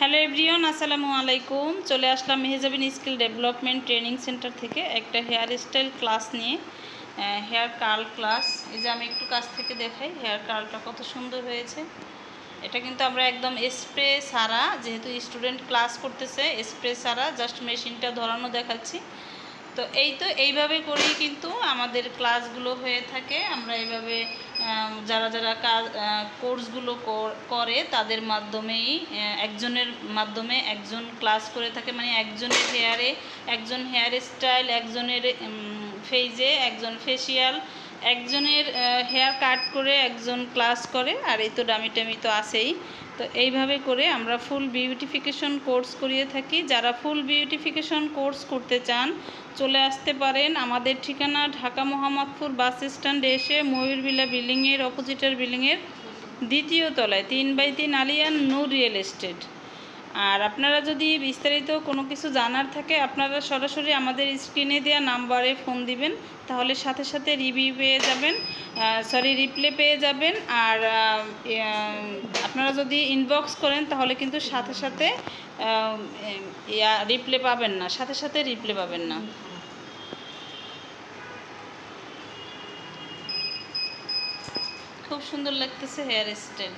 Hello everyone, আসসালামু আলাইকুম। চলে আসলাম Mehejabin skill development training centre থেকে একটা হেয়ার স্টাইল ক্লাস নিয়ে। Hair curl class. এই যে আমি একটু কাছ থেকে দেখাই হেয়ার কার্লটা কত সুন্দর হয়েছে। এটা কিন্তু আমরা একদম স্প্রে ছাড়া, যেহেতু স্টুডেন্ট ক্লাস করতেছে, স্প্রে ছাড়া জাস্ট মেশিনটা ধরানো দেখাচ্ছি। তো এইভাবে করেই কিন্তু আমাদের ক্লাসগুলো হয়ে থাকে। আমরা এইভাবে যারা যারা কোর্সগুলো করে তাদের মাধ্যমেই একজনের মাধ্যমে একজন ক্লাস করে থাকে, মানে একজনের হেয়ারে একজন হেয়ার স্টাইল, একজনের ফেজে একজন ফেসিয়াল, একজনের হেয়ার কাট করে একজন ক্লাস করে, আর এই তো ডামি টামি তো আছেই। তো এইভাবে করে আমরা ফুল বিউটিফিকেশন কোর্স করিয়ে থাকি। যারা ফুল বিউটিফিকেশন কোর্স করতে চান চলে আসতে পারেন। আমাদের ঠিকানা ঢাকা মোহাম্মদপুর বাস স্ট্যান্ডে এসে ময়ূরবিলা বিল্ডিংয়ের অপোজিটের বিল্ডিংয়ের দ্বিতীয় তলায় 3x3 আলিয়ান নূর রিয়েল এস্টেট। আর আপনারা যদি বিস্তারিত কোনো কিছু জানার থাকে আপনারা সরাসরি আমাদের স্ক্রিনে দেওয়া নাম্বারে ফোন দিবেন, তাহলে সাথে সাথে রিভিউ পেয়ে যাবেন, রিপ্লে পেয়ে যাবেন। আর আপনারা যদি ইনবক্স করেন তাহলে কিন্তু সাথে সাথে রিপ্লে পাবেন না, সাথে সাথে রিপ্লে পাবেন না। খুব সুন্দর লাগতেছে হেয়ার স্টাইল।